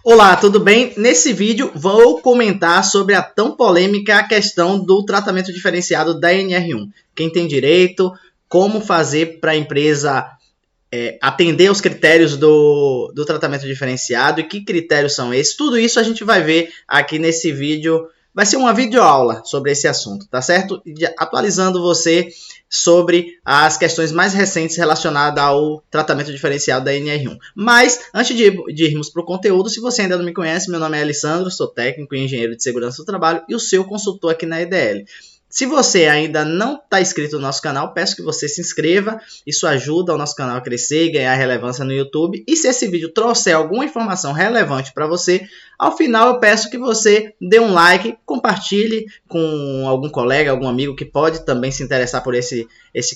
Olá, tudo bem? Nesse vídeo vou comentar sobre a tão polêmica questão do tratamento diferenciado da NR1. Quem tem direito, como fazer para a empresa atender os critérios do tratamento diferenciado e que critérios são esses. Tudo isso a gente vai ver aqui nesse vídeo. Vai ser uma videoaula sobre esse assunto, tá certo? Atualizando você sobre as questões mais recentes relacionadas ao tratamento diferenciado da NR1. Mas, antes de irmos para o conteúdo, se você ainda não me conhece, meu nome é Alessandro, sou técnico e engenheiro de segurança do trabalho e o seu consultor aqui na EDL. Se você ainda não está inscrito no nosso canal, peço que você se inscreva. Isso ajuda o nosso canal a crescer e ganhar relevância no YouTube. E se esse vídeo trouxer alguma informação relevante para você, ao final eu peço que você dê um like, compartilhe com algum colega, algum amigo que pode também se interessar por esse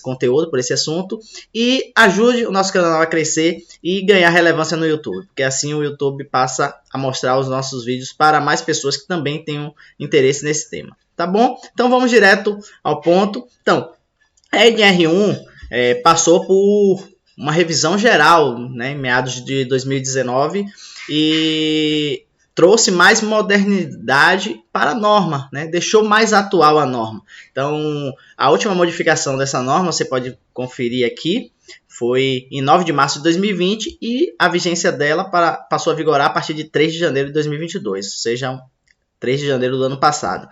conteúdo, por esse assunto. E ajude o nosso canal a crescer e ganhar relevância no YouTube. Porque assim o YouTube passa a mostrar os nossos vídeos para mais pessoas que também tenham interesse nesse tema. Tá bom? Então vamos direto ao ponto. Então, a NR1 passou por uma revisão geral, né, em meados de 2019 e trouxe mais modernidade para a norma, né, deixou mais atual a norma. Então, a última modificação dessa norma, você pode conferir aqui, foi em 9 de março de 2020 e a vigência dela passou a vigorar a partir de 3 de janeiro de 2022, ou seja, 3 de janeiro do ano passado.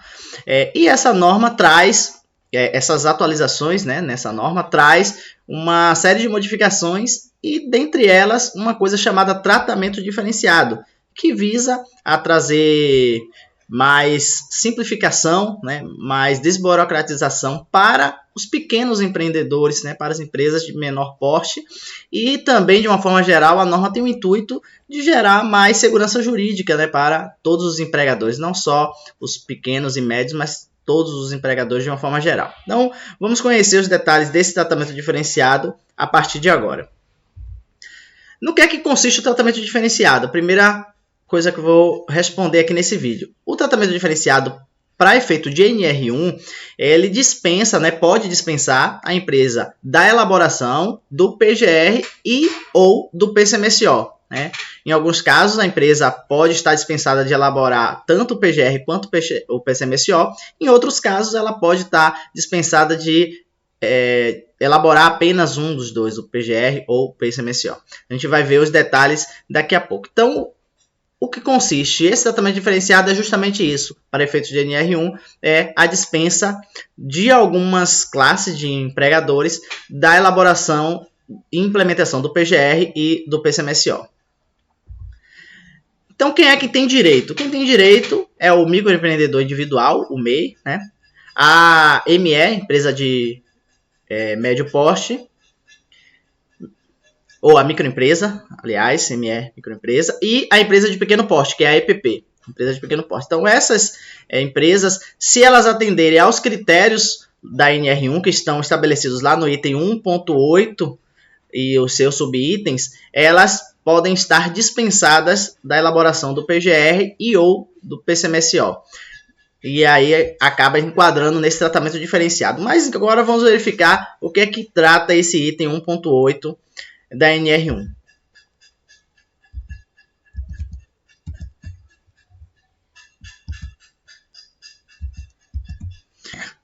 E essa norma traz, essas atualizações, né, nessa norma, traz uma série de modificações e, dentre elas, uma coisa chamada tratamento diferenciado, que visa a trazer mais simplificação, né, mais desburocratização para os pequenos empreendedores, né, para as empresas de menor porte e também, de uma forma geral, a norma tem o intuito de gerar mais segurança jurídica, né, para todos os empregadores, não só os pequenos e médios, mas todos os empregadores de uma forma geral. Então, vamos conhecer os detalhes desse tratamento diferenciado a partir de agora. No que é que consiste o tratamento diferenciado? A primeira coisa que eu vou responder aqui nesse vídeo. O tratamento diferenciado para efeito de NR1, ele dispensa, né, pode dispensar a empresa da elaboração do PGR e ou do PCMSO. Né? Em alguns casos, a empresa pode estar dispensada de elaborar tanto o PGR quanto o PCMSO. Em outros casos, ela pode estar dispensada de elaborar apenas um dos dois, o PGR ou o PCMSO. A gente vai ver os detalhes daqui a pouco. Então, o que consiste? Esse tratamento diferenciado é justamente isso. Para efeitos de NR1, é a dispensa de algumas classes de empregadores da elaboração e implementação do PGR e do PCMSO. Então, quem é que tem direito? Quem tem direito é o microempreendedor individual, o MEI, né? A ME, empresa de médio porte, ou a microempresa, aliás, ME microempresa, e a empresa de pequeno porte, que é a EPP, empresa de pequeno porte. Então, essas empresas, se elas atenderem aos critérios da NR1, que estão estabelecidos lá no item 1.8 e os seus subitens, elas podem estar dispensadas da elaboração do PGR e ou do PCMSO. E aí acaba enquadrando nesse tratamento diferenciado. Mas agora vamos verificar o que é que trata esse item 1.8 da NR1.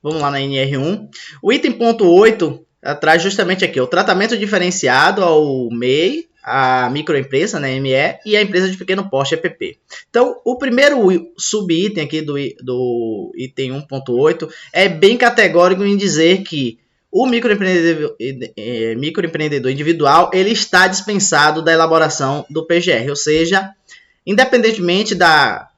Vamos lá na NR1. O item ponto 8 traz justamente aqui o tratamento diferenciado ao MEI, a microempresa, né, ME, e a empresa de pequeno porte, EPP. Então, o primeiro subitem aqui do item 1.8 é bem categórico em dizer que o microempreendedor individual ele está dispensado da elaboração do PGR, ou seja, independentemente da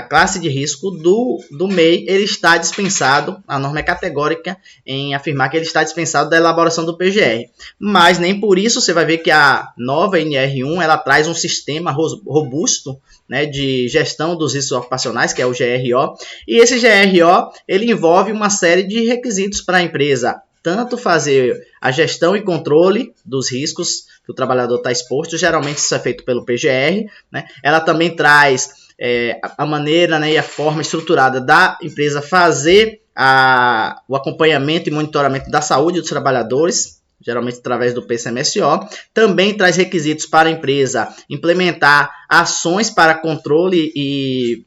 classe de risco do MEI, ele está dispensado, a norma é categórica em afirmar que ele está dispensado da elaboração do PGR. Mas nem por isso você vai ver que a nova NR1 ela traz um sistema robusto, né, de gestão dos riscos ocupacionais, que é o GRO, e esse GRO ele envolve uma série de requisitos para a empresa, tanto fazer a gestão e controle dos riscos que o trabalhador está exposto, geralmente isso é feito pelo PGR, né? Ela também traz a maneira, né, e a forma estruturada da empresa fazer o acompanhamento e monitoramento da saúde dos trabalhadores, geralmente através do PCMSO. Também traz requisitos para a empresa implementar ações para controle e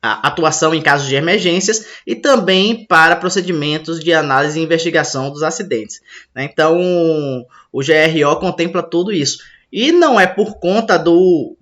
a atuação em casos de emergências e também para procedimentos de análise e investigação dos acidentes. Então, o GRO contempla tudo isso. E não é por conta do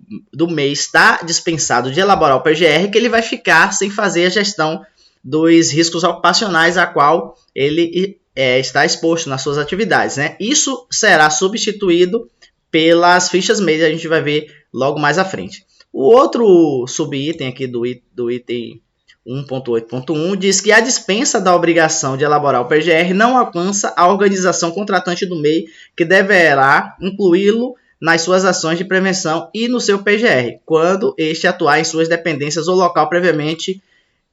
MEI estar dispensado de elaborar o PGR que ele vai ficar sem fazer a gestão dos riscos ocupacionais a qual ele está exposto nas suas atividades. Né? Isso será substituído pelas fichas MEI, a gente vai ver logo mais à frente. O outro subitem aqui do item 1.8.1 diz que a dispensa da obrigação de elaborar o PGR não alcança a organização contratante do MEI, que deverá incluí-lo nas suas ações de prevenção e no seu PGR, quando este atuar em suas dependências ou local previamente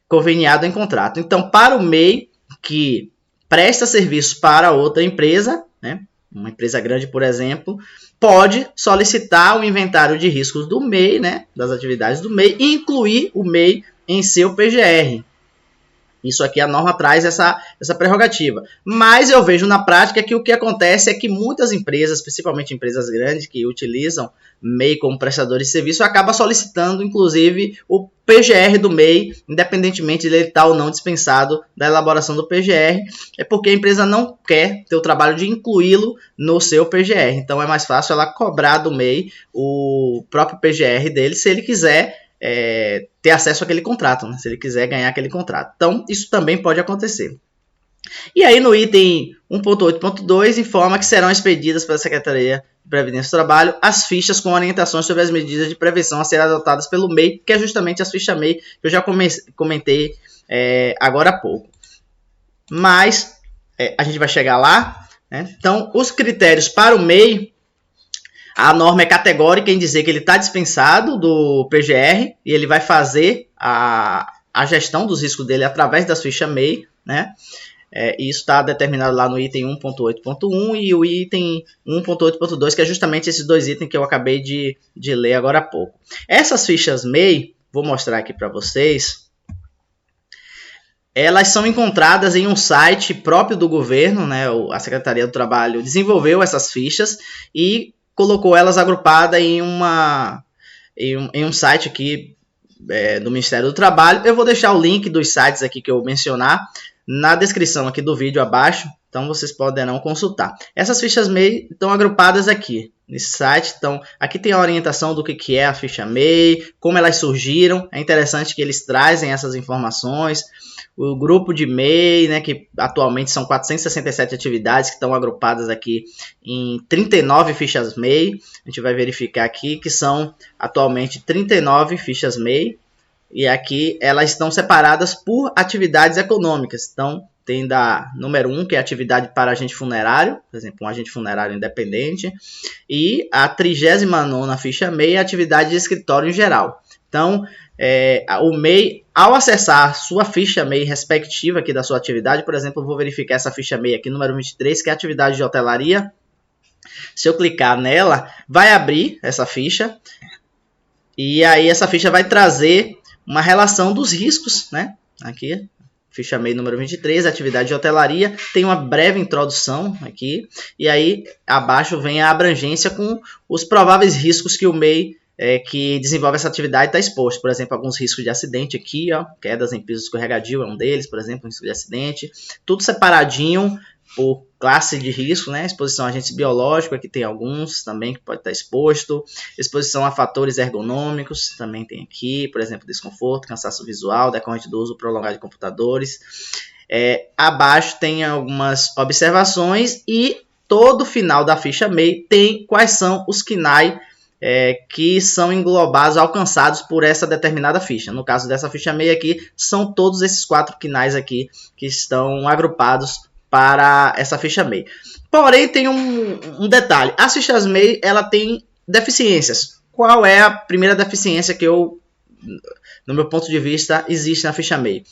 conveniado em contrato. Então, para o MEI que presta serviço para outra empresa, né, uma empresa grande, por exemplo, pode solicitar o inventário de riscos do MEI, né, das atividades do MEI, e incluir o MEI em seu PGR. Isso aqui a norma traz essa prerrogativa. Mas eu vejo na prática que o que acontece é que muitas empresas, principalmente empresas grandes que utilizam MEI como prestador de serviço, acabam solicitando, inclusive, o PGR do MEI, independentemente de ele estar ou não dispensado da elaboração do PGR, é porque a empresa não quer ter o trabalho de incluí-lo no seu PGR. Então é mais fácil ela cobrar do MEI o próprio PGR dele, se ele quiser ter acesso àquele contrato, né? Se ele quiser ganhar aquele contrato. Então, isso também pode acontecer. E aí, no item 1.8.2, informa que serão expedidas pela Secretaria de Previdência do Trabalho as fichas com orientações sobre as medidas de prevenção a serem adotadas pelo MEI, que é justamente as fichas MEI, que eu já comentei agora há pouco. Mas, a gente vai chegar lá, né? Então, os critérios para o MEI, a norma é categórica em dizer que ele está dispensado do PGR e ele vai fazer a gestão dos riscos dele através das fichas MEI, né? Isso está determinado lá no item 1.8.1 e o item 1.8.2, que é justamente esses dois itens que eu acabei de ler agora há pouco. Essas fichas MEI, vou mostrar aqui para vocês, elas são encontradas em um site próprio do governo, né? A Secretaria do Trabalho desenvolveu essas fichas e colocou elas agrupadas em um site aqui do Ministério do Trabalho. Eu vou deixar o link dos sites aqui que eu mencionar na descrição aqui do vídeo abaixo, então vocês poderão consultar. Essas fichas MEI estão agrupadas aqui nesse site. Então, aqui tem a orientação do que é a ficha MEI, como elas surgiram. É interessante que eles trazem essas informações. O grupo de MEI, né, que atualmente são 467 atividades que estão agrupadas aqui em 39 fichas MEI. A gente vai verificar aqui que são atualmente 39 fichas MEI. E aqui elas estão separadas por atividades econômicas. Então, tem da número 1, que é a atividade para agente funerário, por exemplo, um agente funerário independente. E a 39ª ficha MEI é a atividade de escritório em geral. Então, o MEI, ao acessar sua ficha MEI respectiva aqui da sua atividade, por exemplo, eu vou verificar essa ficha MEI aqui, número 23, que é a atividade de hotelaria. Se eu clicar nela, vai abrir essa ficha. E aí essa ficha vai trazer uma relação dos riscos, né? Aqui, ficha MEI número 23, atividade de hotelaria, tem uma breve introdução aqui, e aí abaixo vem a abrangência com os prováveis riscos que o MEI que desenvolve essa atividade está exposto. Por exemplo, alguns riscos de acidente aqui, ó, quedas em piso escorregadio é um deles, por exemplo, um risco de acidente, tudo separadinho por classe de risco, né? Exposição a agentes biológicos, aqui tem alguns também que pode estar exposto. Exposição a fatores ergonômicos, também tem aqui, por exemplo, desconforto, cansaço visual, decorrente do uso prolongado de computadores. Abaixo tem algumas observações e todo final da ficha MEI tem quais são os KNAI que são englobados, alcançados por essa determinada ficha. No caso dessa ficha MEI aqui, são todos esses 4 KNAIs aqui que estão agrupados para essa ficha MEI. Porém, tem um detalhe. As fichas MEI, ela tem deficiências. Qual é a primeira deficiência que no meu ponto de vista, existe na ficha MEI?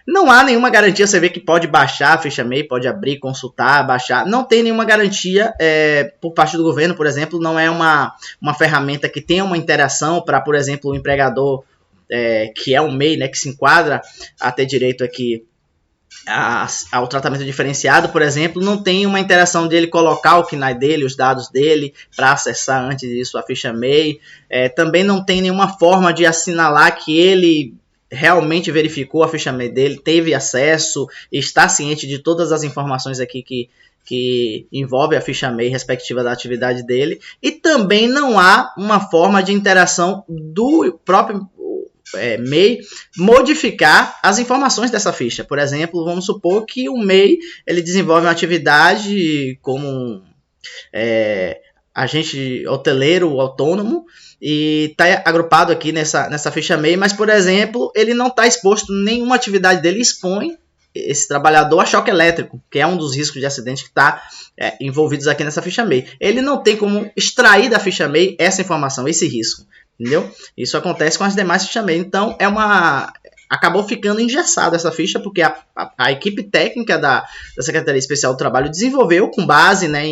Não há nenhuma garantia. Você vê que pode baixar a ficha MEI, pode abrir, consultar, baixar. Não tem nenhuma garantia por parte do governo, por exemplo. Não é uma ferramenta que tenha uma interação para, por exemplo, o empregador, que é um MEI, né, que se enquadra a ter direito aqui ao tratamento diferenciado, por exemplo, não tem uma interação dele colocar o KNAI dele, os dados dele, para acessar antes disso a ficha MEI. Também não tem nenhuma forma de assinalar que ele realmente verificou a ficha MEI dele, teve acesso, está ciente de todas as informações aqui que envolve a ficha MEI respectiva da atividade dele. E também não há uma forma de interação do próprio MEI modificar as informações dessa ficha. Por exemplo, vamos supor que o MEI ele desenvolve uma atividade como agente hoteleiro autônomo e está agrupado aqui nessa ficha MEI, mas, por exemplo, ele não está exposto, nenhuma atividade dele expõe esse trabalhador a choque elétrico, que é um dos riscos de acidente que está envolvidos aqui nessa ficha MEI. Ele não tem como extrair da ficha MEI essa informação, esse risco. Entendeu? Isso acontece com as demais fichas MEI. Então, acabou ficando engessada essa ficha, porque a equipe técnica da Secretaria Especial do Trabalho desenvolveu com base, né,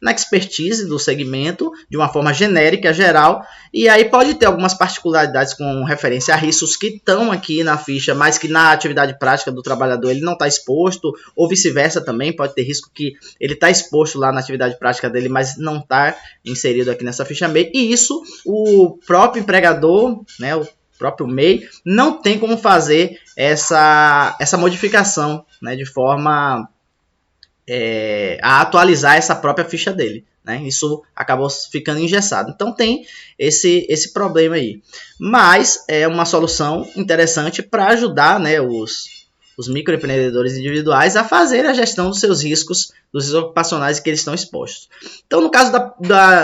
na expertise do segmento, de uma forma genérica, geral, e aí pode ter algumas particularidades com referência a riscos que estão aqui na ficha, mas que na atividade prática do trabalhador ele não está exposto, ou vice-versa também, pode ter risco que ele está exposto lá na atividade prática dele, mas não está inserido aqui nessa ficha MEI, e isso o próprio empregador, né, o próprio MEI, não tem como fazer essa modificação, né, de forma a atualizar essa própria ficha dele. Né? Isso acabou ficando engessado. Então tem esse problema aí. Mas é uma solução interessante para ajudar, né, os microempreendedores individuais a fazer a gestão dos seus riscos, dos riscos ocupacionais que eles estão expostos. Então, no caso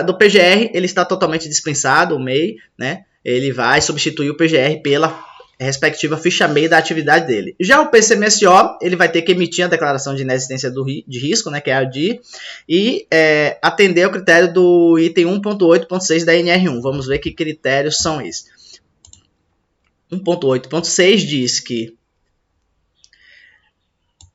do PGR, ele está totalmente dispensado, o MEI, né? Ele vai substituir o PGR pela respectiva ficha MEI da atividade dele. Já o PCMSO, ele vai ter que emitir a declaração de inexistência de risco, né, que é a DIR, e atender ao critério do item 1.8.6 da NR1. Vamos ver que critérios são esses. 1.8.6 diz que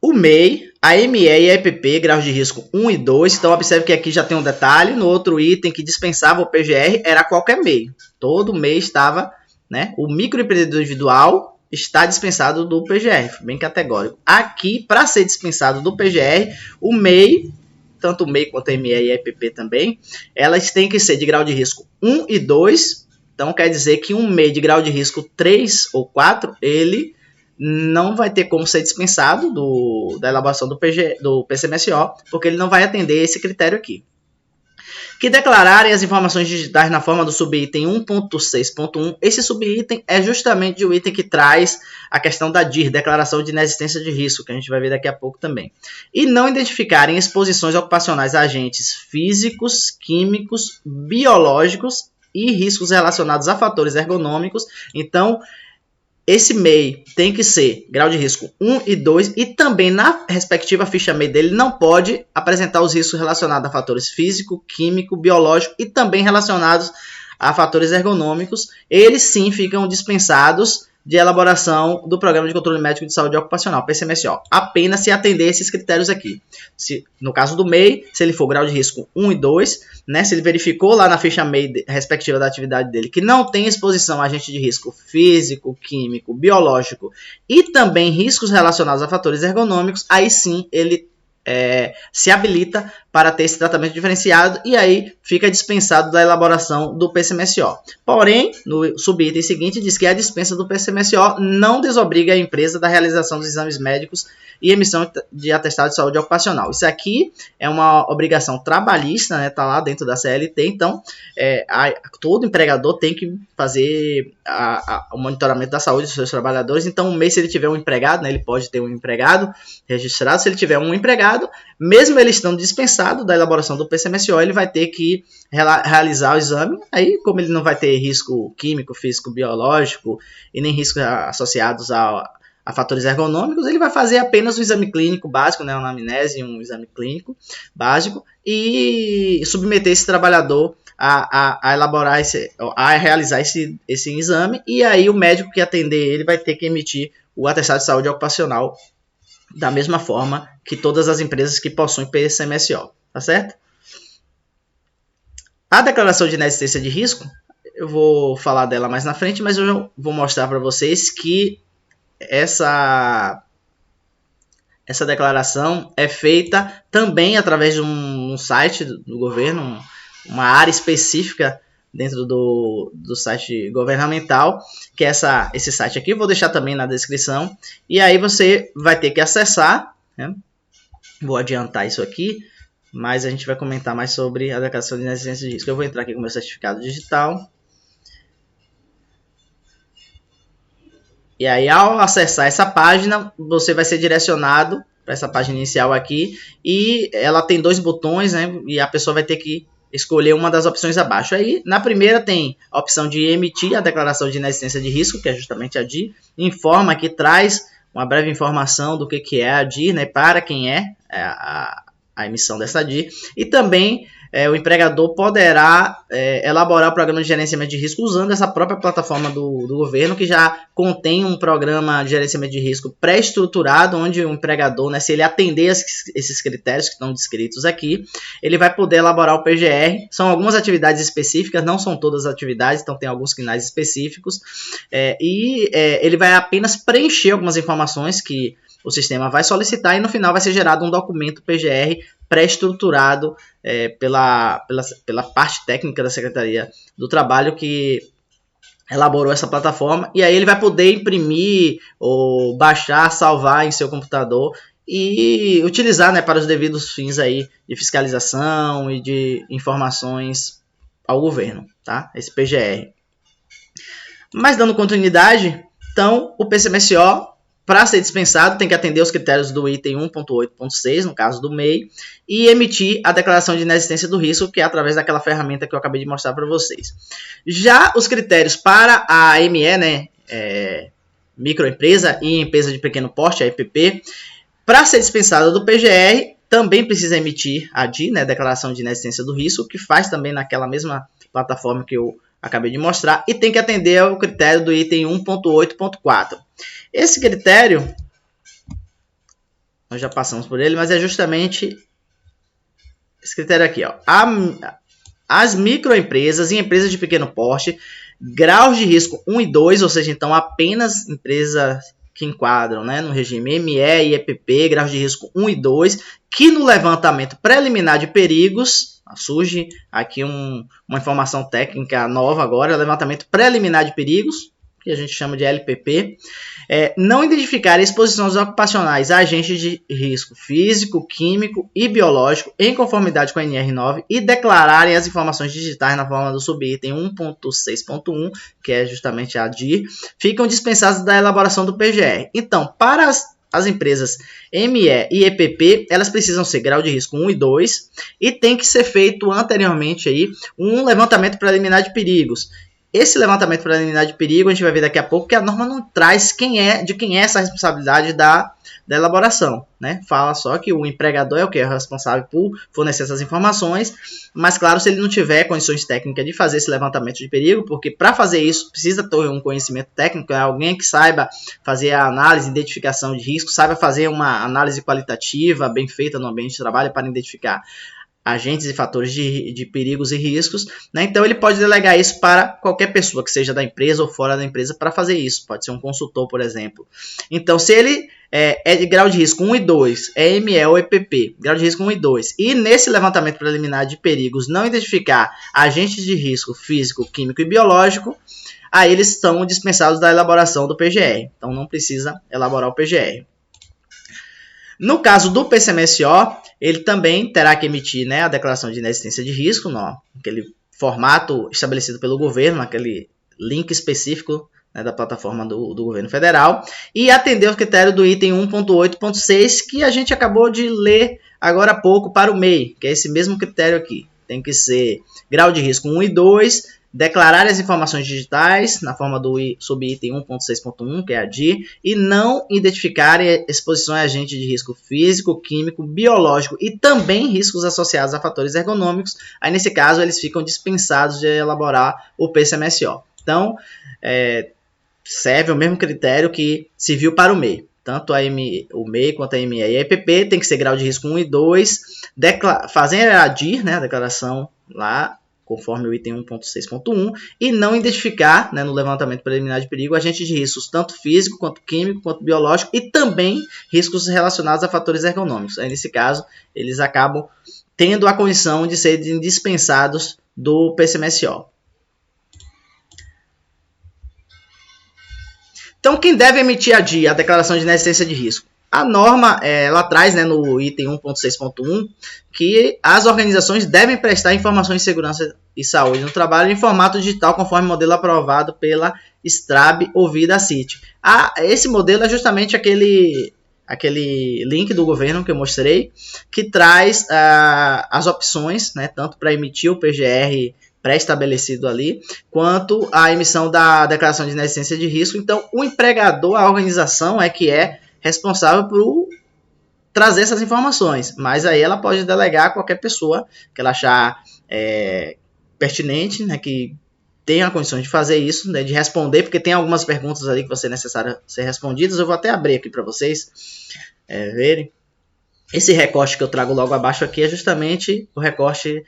o MEI, a ME e a EPP, graus de risco 1 e 2, então observe que aqui já tem um detalhe, no outro item que dispensava o PGR era qualquer MEI. Todo MEI estava, né, o microempreendedor individual está dispensado do PGR, bem categórico. Aqui, para ser dispensado do PGR, o MEI, tanto o MEI quanto a ME e a EPP também, elas têm que ser de grau de risco 1 e 2, então quer dizer que um MEI de grau de risco 3 ou 4, ele não vai ter como ser dispensado da elaboração do PCMSO, porque ele não vai atender esse critério aqui. Que declararem as informações digitais na forma do subitem 1.6.1. Esse subitem é justamente o item que traz a questão da DIR, Declaração de Inexistência de Risco, que a gente vai ver daqui a pouco também. E não identificarem exposições ocupacionais a agentes físicos, químicos, biológicos e riscos relacionados a fatores ergonômicos. Então, esse MEI tem que ser grau de risco 1 e 2 e também na respectiva ficha MEI dele não pode apresentar os riscos relacionados a fatores físico, químico, biológico e também relacionados a fatores ergonômicos. Eles sim ficam dispensados de elaboração do Programa de Controle Médico de Saúde Ocupacional, PCMSO, apenas se atender esses critérios aqui. No caso do MEI, se ele for grau de risco 1 e 2, né, se ele verificou lá na ficha MEI respectiva da atividade dele que não tem exposição a agente de risco físico, químico, biológico e também riscos relacionados a fatores ergonômicos, aí sim ele se habilita para ter esse tratamento diferenciado e aí fica dispensado da elaboração do PCMSO. Porém, no subitem seguinte diz que a dispensa do PCMSO não desobriga a empresa da realização dos exames médicos e emissão de atestado de saúde ocupacional. Isso aqui é uma obrigação trabalhista, né? Tá lá dentro da CLT, então todo empregador tem que fazer o monitoramento da saúde dos seus trabalhadores. Então, um mês, se ele tiver um empregado, né, ele pode ter um empregado registrado. Se ele tiver um empregado, mesmo ele estando dispensado da elaboração do PCMSO, ele vai ter que realizar o exame. Aí, como ele não vai ter risco químico, físico, biológico e nem riscos associados a fatores ergonômicos, ele vai fazer apenas um exame clínico básico, né, uma anamnese e um exame clínico básico e submeter esse trabalhador a elaborar a realizar esse exame, e aí o médico que atender ele vai ter que emitir o atestado de saúde ocupacional da mesma forma que todas as empresas que possuem PCMSO, tá certo? A declaração de inexistência de risco, eu vou falar dela mais na frente, mas eu vou mostrar para vocês que essa essa declaração é feita também através de um site do governo, uma área específica dentro do site governamental, que é esse site aqui. Vou deixar também na descrição. E aí você vai ter que acessar, né? Vou adiantar isso aqui, mas a gente vai comentar mais sobre a declaração de inexistência de risco. Eu vou entrar aqui com o meu certificado digital. E aí, ao acessar essa página, você vai ser direcionado para essa página inicial aqui. E ela tem 2 botões, né? E a pessoa vai ter que escolher uma das opções abaixo. Aí, na primeira tem a opção de emitir a declaração de inexistência de risco, que é justamente a DIR. Informa que traz uma breve informação do que é a DIR, né? Para quem é a emissão dessa DIR. E também o empregador poderá elaborar o programa de gerenciamento de risco usando essa própria plataforma do governo, que já contém um programa de gerenciamento de risco pré-estruturado, onde o empregador, né, se ele atender esses critérios que estão descritos aqui, ele vai poder elaborar o PGR. São algumas atividades específicas, não são todas as atividades, então tem alguns sinais específicos, ele vai apenas preencher algumas informações que o sistema vai solicitar e no final vai ser gerado um documento PGR pré-estruturado pela parte técnica da Secretaria do Trabalho que elaborou essa plataforma, e aí ele vai poder imprimir ou baixar, salvar em seu computador e utilizar, né, para os devidos fins aí de fiscalização e de informações ao governo, tá? Esse PGR. Mas dando continuidade, então o PCMSO, para ser dispensado, tem que atender os critérios do item 1.8.6, no caso do MEI, e emitir a declaração de inexistência do risco, que é através daquela ferramenta que eu acabei de mostrar para vocês. Já os critérios para a ME, né, microempresa e empresa de pequeno porte, a EPP, para ser dispensada do PGR, também precisa emitir a DIR, né, declaração de inexistência do risco, que faz também naquela mesma plataforma que eu acabei de mostrar, e tem que atender ao critério do item 1.8.4. Esse critério, nós já passamos por ele, mas é justamente esse critério aqui, ó. As microempresas e empresas de pequeno porte, graus de risco 1 e 2, ou seja, então apenas empresas que enquadram, né, no regime ME e EPP, graus de risco 1 e 2, que no levantamento preliminar de perigos, surge aqui uma informação técnica nova agora, levantamento preliminar de perigos, que a gente chama de LPP, não identificar exposições ocupacionais a agentes de risco físico, químico e biológico em conformidade com a NR9 e declararem as informações digitais na forma do subitem 1.6.1, que é justamente a DIR, ficam dispensadas da elaboração do PGR. Então, para as empresas ME e EPP, elas precisam ser grau de risco 1 e 2 e tem que ser feito anteriormente aí um levantamento preliminar de perigos. Esse levantamento preliminar de perigo, a gente vai ver daqui a pouco que a norma não traz de quem é essa responsabilidade da elaboração, né? Fala só que o empregador é o que é responsável por fornecer essas informações, mas claro, se ele não tiver condições técnicas de fazer esse levantamento de perigo, porque para fazer isso precisa ter um conhecimento técnico, é alguém que saiba fazer a análise, identificação de risco, saiba fazer uma análise qualitativa bem feita no ambiente de trabalho para identificar agentes e fatores de perigos e riscos, né? Então ele pode delegar isso para qualquer pessoa que seja da empresa ou fora da empresa para fazer isso, pode ser um consultor, por exemplo. Então se ele é de grau de risco 1 e 2, é ME ou EPP, grau de risco 1 e 2, e nesse levantamento preliminar de perigos não identificar agentes de risco físico, químico e biológico, aí eles estão dispensados da elaboração do PGR, então não precisa elaborar o PGR. No caso do PCMSO, ele também terá que emitir, né, a declaração de inexistência de risco, naquele formato estabelecido pelo governo, naquele link específico, né, da plataforma do governo federal, e atender ao critério do item 1.8.6, que a gente acabou de ler agora há pouco para o MEI, que é esse mesmo critério aqui. Tem que ser grau de risco 1 e 2, declarar as informações digitais na forma do subitem 1.6.1, que é a DIR, e não identificar exposições a agentes de risco físico, químico, biológico e também riscos associados a fatores ergonômicos. Aí, nesse caso, eles ficam dispensados de elaborar o PCMSO. Então, serve o mesmo critério que se viu para o MEI. Tanto o MEI quanto a ME e a EPP tem que ser grau de risco 1 e 2, fazer a DIR, né, a declaração lá, conforme o item 1.6.1, e não identificar, né, no levantamento preliminar de perigo, agentes de riscos tanto físico, quanto químico, quanto biológico, e também riscos relacionados a fatores ergonômicos. Aí, nesse caso, eles acabam tendo a condição de serem dispensados do PCMSO. Então, quem deve emitir a declaração de inexistência de risco? A norma, ela traz, né, no item 1.6.1 que as organizações devem prestar informações de segurança e saúde no trabalho em formato digital, conforme modelo aprovado pela STRAB ou VidaCity. Esse modelo é justamente aquele link do governo que eu mostrei, que traz as opções, né, tanto para emitir o PGR pré-estabelecido ali, quanto a emissão da declaração de inexistência de risco. Então, o empregador, a organização, que é responsável por trazer essas informações, mas aí ela pode delegar a qualquer pessoa que ela achar pertinente, né, que tenha condições de fazer isso, né, de responder, porque tem algumas perguntas ali que vão ser necessárias ser respondidas. Eu vou até abrir aqui para vocês verem. Esse recorte que eu trago logo abaixo aqui é justamente o recorte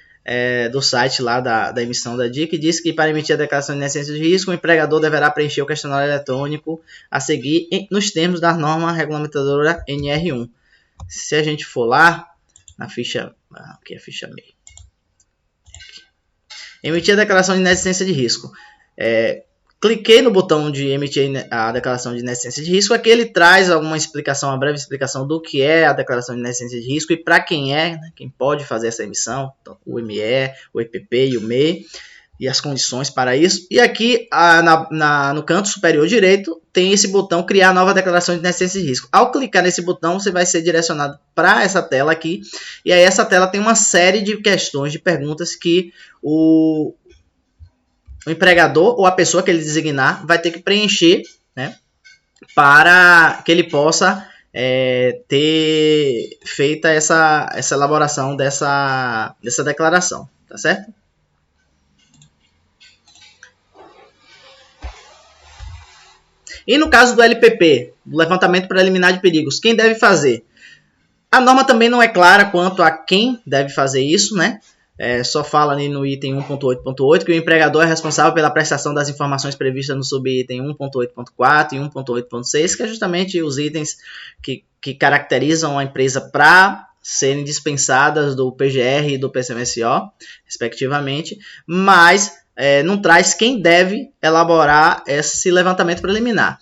do site lá da emissão da DIC, que diz que para emitir a declaração de inexistência de risco, o empregador deverá preencher o questionário eletrônico a seguir nos termos da norma regulamentadora NR1. Se a gente for lá na ficha, aqui é a ficha meio, emitir a declaração de inexistência de risco. Cliquei no botão de emitir a declaração de inexistência de risco. Aqui ele traz alguma explicação, uma breve explicação do que é a declaração de inexistência de risco e para quem quem pode fazer essa emissão, então, o ME, o EPP e o MEI, e as condições para isso. E aqui no canto superior direito tem esse botão criar nova declaração de inexistência de risco. Ao clicar nesse botão, você vai ser direcionado para essa tela aqui, e aí essa tela tem uma série de questões, de perguntas que o empregador ou a pessoa que ele designar vai ter que preencher, né, para que ele possa ter feita essa elaboração dessa declaração, tá certo? E no caso do LPP, do levantamento preliminar de perigos, quem deve fazer? A norma também não é clara quanto a quem deve fazer isso, né? Só fala ali no item 1.8.8 que o empregador é responsável pela prestação das informações previstas no subitem 1.8.4 e 1.8.6, que é justamente os itens que caracterizam a empresa para serem dispensadas do PGR e do PCMSO, respectivamente, mas não traz quem deve elaborar esse levantamento preliminar.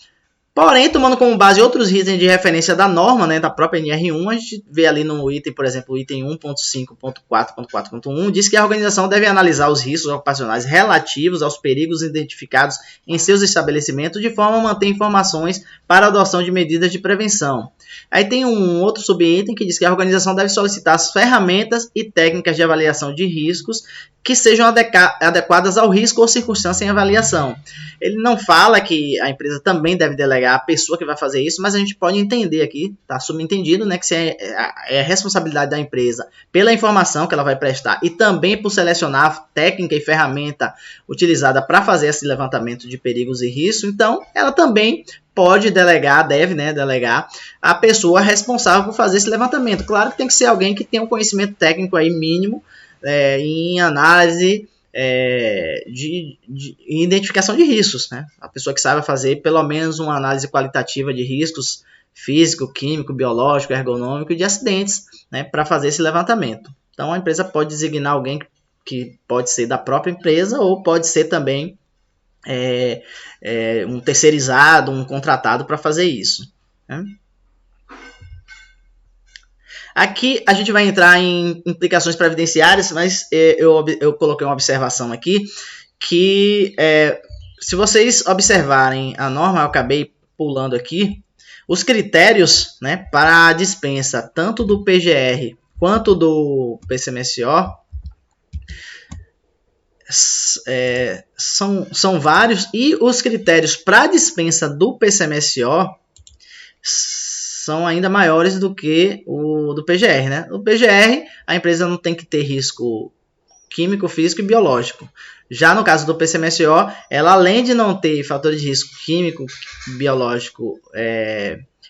Porém, tomando como base outros itens de referência da norma, né, da própria NR1, a gente vê ali no item, por exemplo, o item 1.5.4.4.1, diz que a organização deve analisar os riscos ocupacionais relativos aos perigos identificados em seus estabelecimentos de forma a manter informações para a adoção de medidas de prevenção. Aí tem um outro subitem que diz que a organização deve solicitar as ferramentas e técnicas de avaliação de riscos que sejam adequadas ao risco ou circunstância em avaliação. Ele não fala que a empresa também deve delegar a pessoa que vai fazer isso, mas a gente pode entender aqui, tá subentendido, né, que se é a responsabilidade da empresa pela informação que ela vai prestar e também por selecionar a técnica e ferramenta utilizada para fazer esse levantamento de perigos e riscos, então ela também pode delegar, deve, né, delegar a pessoa responsável por fazer esse levantamento. Claro que tem que ser alguém que tenha um conhecimento técnico aí mínimo em análise de identificação de riscos, né? A pessoa que saiba fazer pelo menos uma análise qualitativa de riscos físico, químico, biológico, ergonômico e de acidentes, né, para fazer esse levantamento. Então a empresa pode designar alguém que pode ser da própria empresa ou pode ser também um terceirizado, um contratado para fazer isso, né? Aqui a gente vai entrar em implicações previdenciárias, mas eu coloquei uma observação aqui que se vocês observarem a norma, eu acabei pulando aqui, os critérios, né, para a dispensa tanto do PGR quanto do PCMSO são vários, e os critérios para a dispensa do PCMSO são ainda maiores do que o do PGR, né? No PGR, a empresa não tem que ter risco químico, físico e biológico. Já no caso do PCMSO, ela além de não ter fatores de risco químico, biológico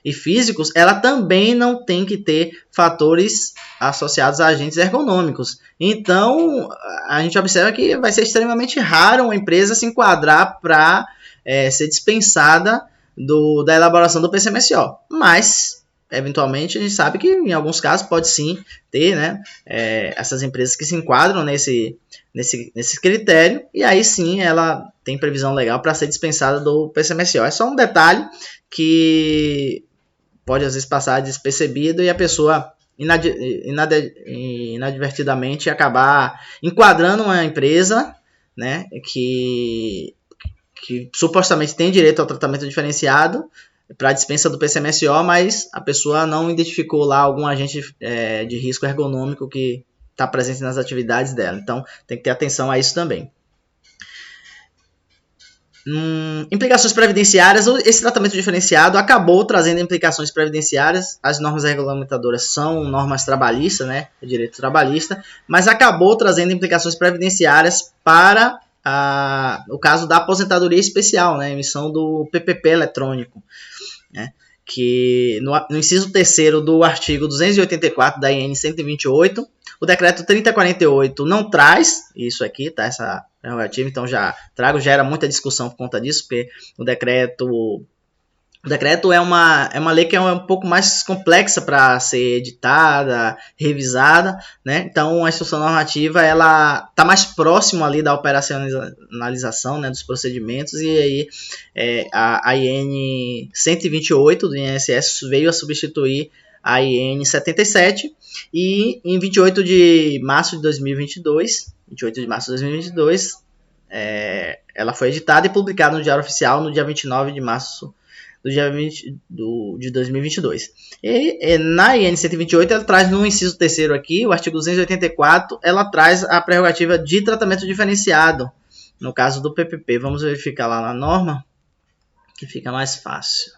e físicos, ela também não tem que ter fatores associados a agentes ergonômicos. Então, a gente observa que vai ser extremamente raro uma empresa se enquadrar para ser dispensada da elaboração do PCMSO. Mas, eventualmente, a gente sabe que em alguns casos pode sim ter, né, essas empresas que se enquadram nesse critério, e aí sim ela tem previsão legal para ser dispensada do PCMSO. É só um detalhe que pode às vezes passar despercebido e a pessoa inadvertidamente acabar enquadrando uma empresa, né, que supostamente tem direito ao tratamento diferenciado para dispensa do PCMSO, mas a pessoa não identificou lá algum agente de risco ergonômico que está presente nas atividades dela. Então, tem que ter atenção a isso também. Implicações previdenciárias. Esse tratamento diferenciado acabou trazendo implicações previdenciárias. As normas regulamentadoras são normas trabalhistas, né, direito trabalhista, mas acabou trazendo implicações previdenciárias para o caso da aposentadoria especial, né, emissão do PPP eletrônico, né, que no inciso 3º do artigo 284 da IN 128, o decreto 3048 não traz isso aqui, tá, essa prerrogativa, então já era muita discussão por conta disso, porque o decreto é uma lei que é um pouco mais complexa para ser editada, revisada, né? Então a instrução normativa ela está mais próximo ali da operacionalização, né, dos procedimentos, e aí a IN 128 do INSS veio a substituir a IN 77, e em 28 de março de 2022, ela foi editada e publicada no Diário Oficial no dia 29 de março de 2022. E na IN 128 ela traz no inciso 3º aqui, o artigo 284, ela traz a prerrogativa de tratamento diferenciado, no caso do PPP. Vamos verificar lá na norma, que fica mais fácil.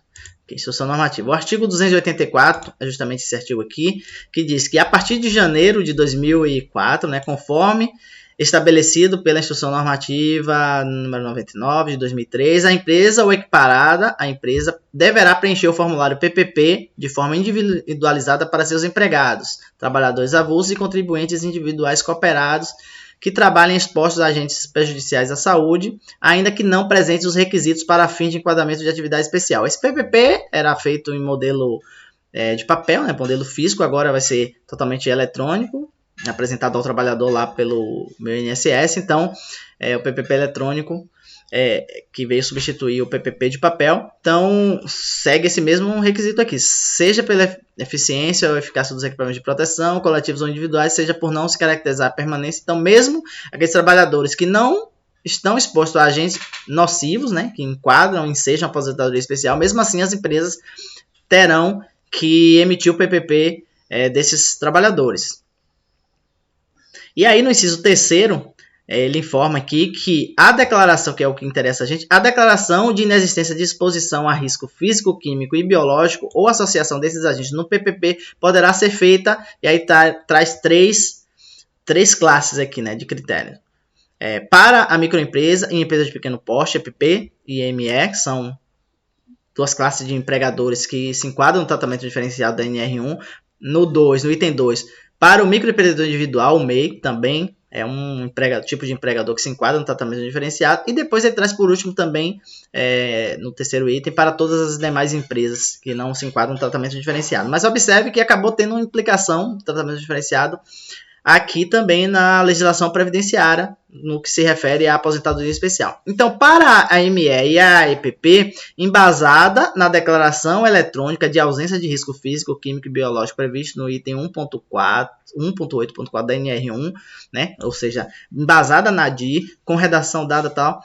Instrução normativa. O artigo 284 é justamente esse artigo aqui, que diz que a partir de janeiro de 2004, né, conforme estabelecido pela Instrução Normativa número 99 de 2003, a empresa ou equiparada à empresa deverá preencher o formulário PPP de forma individualizada para seus empregados, trabalhadores avulsos e contribuintes individuais cooperados que trabalhem expostos a agentes prejudiciais à saúde, ainda que não presentes os requisitos para fins de enquadramento de atividade especial. Esse PPP era feito em modelo de papel, né, modelo físico, agora vai ser totalmente eletrônico, apresentado ao trabalhador lá pelo meu INSS. Então, o PPP eletrônico que veio substituir o PPP de papel. Então, segue esse mesmo requisito aqui, seja pela eficiência ou eficácia dos equipamentos de proteção, coletivos ou individuais, seja por não se caracterizar a permanência. Então, mesmo aqueles trabalhadores que não estão expostos a agentes nocivos, né, que enquadram em seja uma aposentadoria especial, mesmo assim as empresas terão que emitir o PPP desses trabalhadores. E aí, no inciso 3º, ele informa aqui que a declaração, que é o que interessa a gente, a declaração de inexistência de exposição a risco físico, químico e biológico ou associação desses agentes no PPP poderá ser feita, e aí traz três classes aqui, né, de critérios. Para a microempresa e empresa de pequeno porte, EPP e ME, que são duas classes de empregadores que se enquadram no tratamento diferenciado da NR1. No item 2, para o microempreendedor individual, o MEI, também é um tipo de empregador que se enquadra no tratamento diferenciado. E depois ele traz por último também, no 3º item, para todas as demais empresas que não se enquadram no tratamento diferenciado. Mas observe que acabou tendo uma implicação do tratamento diferenciado aqui também na legislação previdenciária, no que se refere à aposentadoria especial. Então, para a ME e a EPP, embasada na declaração eletrônica de ausência de risco físico, químico e biológico previsto no item 1.8.4 da NR1, né? Ou seja, embasada na DI, com redação dada e tal,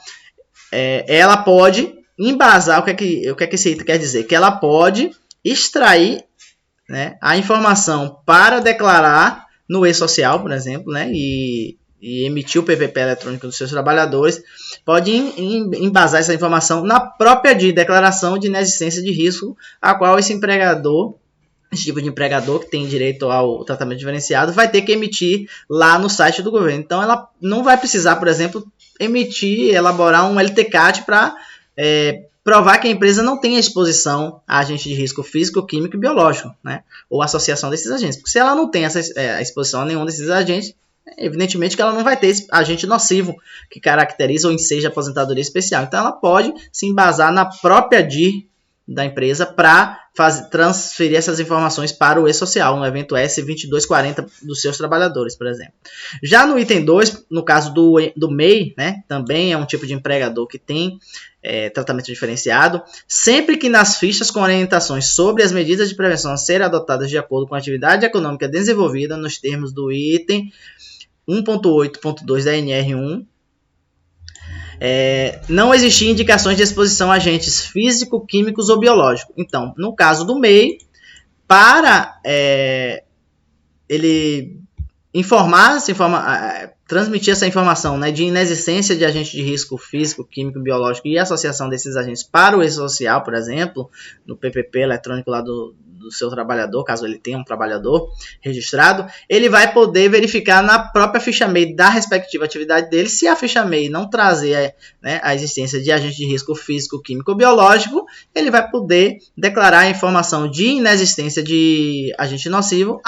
ela pode embasar, o que é que esse item quer dizer? Que ela pode extrair, né, a informação para declarar no e-social, por exemplo, né, e emitir o PPP eletrônico dos seus trabalhadores, pode embasar essa informação na própria declaração de inexistência de risco, a qual esse tipo de empregador que tem direito ao tratamento diferenciado vai ter que emitir lá no site do governo. Então, ela não vai precisar, por exemplo, elaborar um LTCAT para provar que a empresa não tem exposição a agente de risco físico, químico e biológico, né? Ou associação desses agentes. Porque se ela não tem essa exposição a nenhum desses agentes, evidentemente que ela não vai ter esse agente nocivo que caracteriza ou enseja a aposentadoria especial. Então ela pode se embasar na própria DIR da empresa para transferir essas informações para o E-Social, no evento S2240 dos seus trabalhadores, por exemplo. Já no item 2, no caso do MEI, né, também é um tipo de empregador que tem tratamento diferenciado, sempre que nas fichas com orientações sobre as medidas de prevenção a serem adotadas de acordo com a atividade econômica desenvolvida nos termos do item 1.8.2 da NR1, não existir indicações de exposição a agentes físico, químicos ou biológicos. Então, no caso do MEI, para ele transmitir essa informação, né, de inexistência de agente de risco físico, químico, biológico e associação desses agentes para o E-Social, por exemplo, no PPP eletrônico lá do seu trabalhador, caso ele tenha um trabalhador registrado, ele vai poder verificar na própria ficha MEI da respectiva atividade dele, se a ficha MEI não trazer a existência de agente de risco físico, químico ou biológico, ele vai poder declarar a informação de inexistência de agente nocivo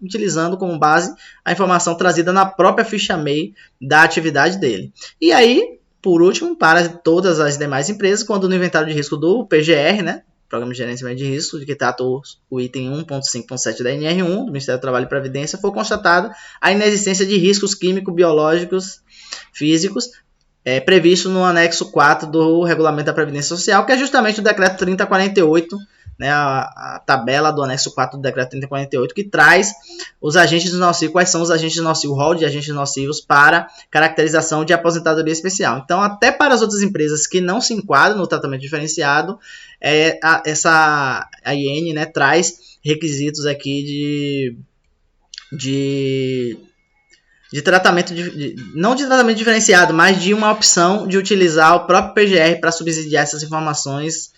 utilizando como base a informação trazida na própria ficha MEI da atividade dele. E aí, por último, para todas as demais empresas, quando no inventário de risco do PGR, né, Programa de Gerenciamento de Risco, de que trata o item 1.5.7 da NR1, do Ministério do Trabalho e Previdência, for constatada a inexistência de riscos químicos, biológicos, físicos, previsto no anexo 4 do Regulamento da Previdência Social, que é justamente o Decreto 3048, né, a tabela do anexo 4 do Decreto 3048, que traz os agentes nocivos, quais são os agentes nocivos, o rol de agentes nocivos para caracterização de aposentadoria especial. Então, até para as outras empresas que não se enquadram no tratamento diferenciado, a IN, né, traz requisitos aqui de tratamento, não de tratamento diferenciado, mas de uma opção de utilizar o próprio PGR para subsidiar essas informações,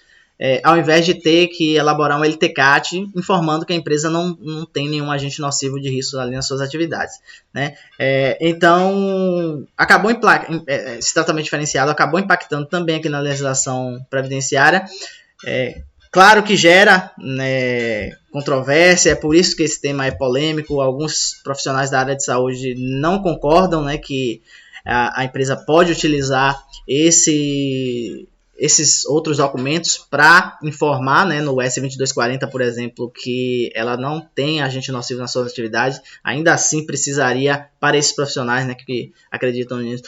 ao invés de ter que elaborar um LTCAT informando que a empresa não tem nenhum agente nocivo de risco ali nas suas atividades, né? Então, esse tratamento diferenciado acabou impactando também aqui na legislação previdenciária. Claro que gera, né, controvérsia, é por isso que esse tema é polêmico. Alguns profissionais da área de saúde não concordam, né, que a empresa pode utilizar esses outros documentos para informar, né, no S2240, por exemplo, que ela não tem agente nocivo nas suas atividades. Ainda assim precisaria, para esses profissionais, né, que acreditam nisso,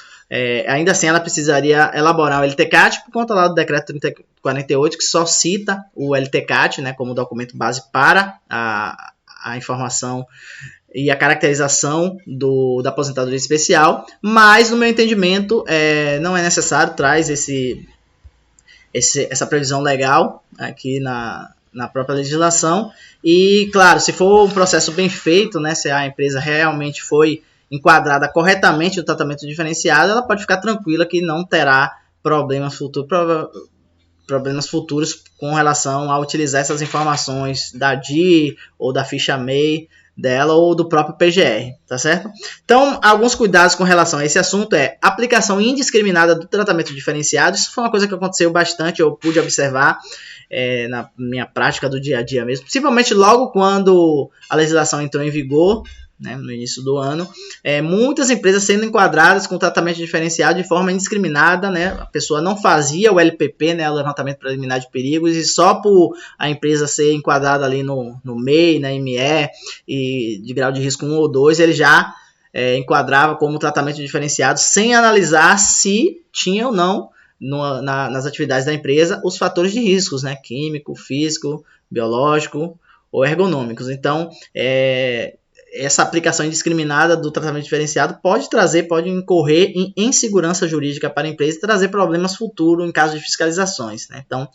ainda assim ela precisaria elaborar o LTCAT por conta lá do Decreto 3048, que só cita o LTCAT, né, como documento base para a informação e a caracterização da aposentadoria especial, mas no meu entendimento não é necessário, traz essa previsão legal aqui na própria legislação. E, claro, se for um processo bem feito, né, se a empresa realmente foi enquadrada corretamente no tratamento diferenciado, ela pode ficar tranquila que não terá problemas futuros com relação a utilizar essas informações da DIR ou da ficha MEI dela ou do próprio PGR, tá certo? Então, alguns cuidados com relação a esse assunto aplicação indiscriminada do tratamento diferenciado. Isso foi uma coisa que aconteceu bastante, eu pude observar na minha prática do dia a dia mesmo, principalmente logo quando a legislação entrou em vigor, né, no início do ano, muitas empresas sendo enquadradas com tratamento diferenciado de forma indiscriminada, né, a pessoa não fazia o LPP, né, o levantamento preliminar de perigos, e só por a empresa ser enquadrada ali no MEI, na ME, e de grau de risco 1 ou 2, ele já enquadrava como tratamento diferenciado, sem analisar se tinha ou não nas atividades da empresa os fatores de riscos, né, químico, físico, biológico ou ergonômicos. Então, essa aplicação indiscriminada do tratamento diferenciado pode incorrer em insegurança jurídica para a empresa e trazer problemas futuros em caso de fiscalizações, né? Então,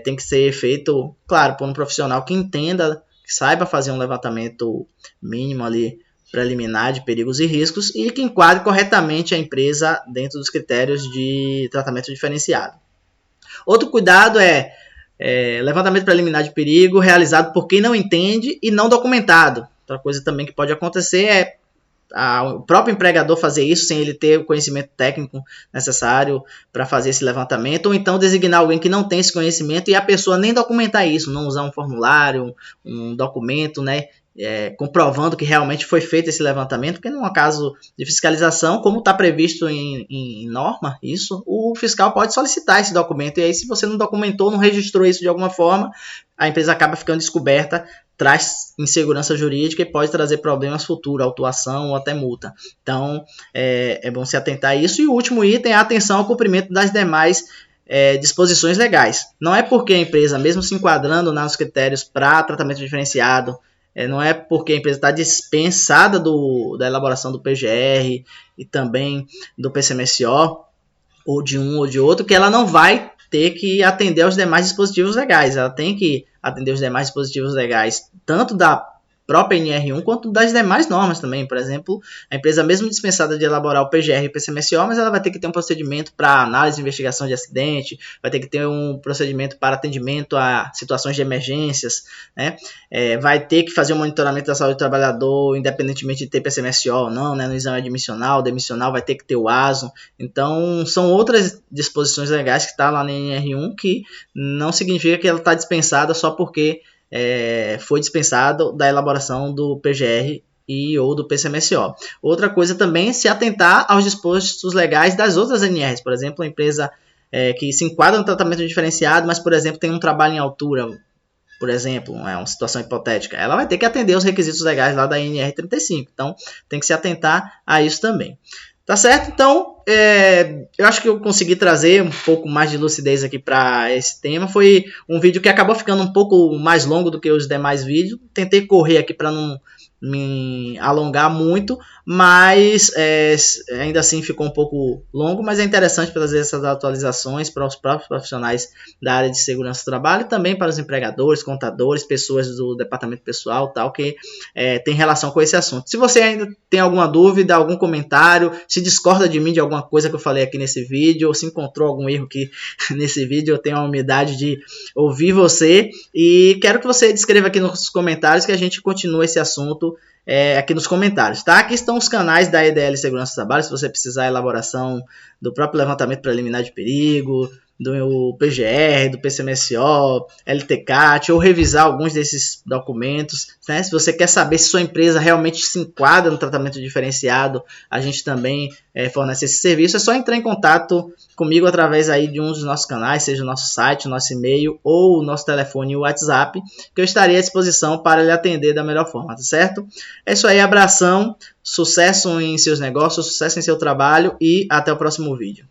tem que ser feito, claro, por um profissional que entenda, que saiba fazer um levantamento mínimo ali, preliminar de perigos e riscos, e que enquadre corretamente a empresa dentro dos critérios de tratamento diferenciado. Outro cuidado levantamento preliminar de perigo realizado por quem não entende e não documentado. Outra coisa também que pode acontecer o próprio empregador fazer isso sem ele ter o conhecimento técnico necessário para fazer esse levantamento, ou então designar alguém que não tem esse conhecimento e a pessoa nem documentar isso, não usar um formulário, um documento, né, comprovando que realmente foi feito esse levantamento, porque num caso de fiscalização, como está previsto em norma, isso, o fiscal pode solicitar esse documento, e aí se você não documentou, não registrou isso de alguma forma, a empresa acaba ficando descoberta, traz insegurança jurídica e pode trazer problemas futuros, autuação ou até multa. Então, é bom se atentar a isso. E o último item é a atenção ao cumprimento das demais disposições legais. Não é porque a empresa, mesmo se enquadrando nos critérios para tratamento diferenciado, não é porque a empresa está dispensada da elaboração do PGR e também do PCMSO, ou de um ou de outro, que ela não vai ter que atender aos demais dispositivos legais. Ela tem que atender os demais dispositivos legais, tanto da própria NR1 quanto das demais normas também. Por exemplo, a empresa mesmo dispensada de elaborar o PGR e o PCMSO, mas ela vai ter que ter um procedimento para análise e investigação de acidente, vai ter que ter um procedimento para atendimento a situações de emergências, né? Vai ter que fazer um monitoramento da saúde do trabalhador, independentemente de ter PCMSO ou não, né? No exame admissional, demissional, vai ter que ter o ASO. Então, são outras disposições legais que estão lá na NR1 que não significa que ela está dispensada só porque foi dispensado da elaboração do PGR ou do PCMSO. Outra coisa também é se atentar aos dispostos legais das outras NRs. Por exemplo, a empresa que se enquadra no tratamento diferenciado, mas, por exemplo, tem um trabalho em altura, por exemplo, uma situação hipotética, ela vai ter que atender os requisitos legais lá da NR35. Então, tem que se atentar a isso também. Tá certo? Então, eu acho que eu consegui trazer um pouco mais de lucidez aqui para esse tema. Foi um vídeo que acabou ficando um pouco mais longo do que os demais vídeos. Tentei correr aqui para não me alongar muito, mas ainda assim ficou um pouco longo, mas é interessante trazer essas atualizações para os próprios profissionais da área de segurança do trabalho e também para os empregadores, contadores, pessoas do departamento pessoal, tal, que tem relação com esse assunto. Se você ainda tem alguma dúvida, algum comentário, se discorda de mim de alguma coisa que eu falei aqui nesse vídeo, ou se encontrou algum erro aqui nesse vídeo, eu tenho a humildade de ouvir você e quero que você descreva aqui nos comentários que a gente continue esse assunto aqui nos comentários, tá? Aqui estão os canais da EDL Segurança do Trabalho, se você precisar de elaboração do próprio levantamento preliminar de perigo, do PGR, do PCMSO, LTCAT, ou revisar alguns desses documentos, né? Se você quer saber se sua empresa realmente se enquadra no tratamento diferenciado, a gente também fornece esse serviço. É só entrar em contato comigo através aí de um dos nossos canais, seja o nosso site, o nosso e-mail ou o nosso telefone e o WhatsApp, que eu estarei à disposição para lhe atender da melhor forma, tá certo? É isso aí, abração, sucesso em seus negócios, sucesso em seu trabalho e até o próximo vídeo.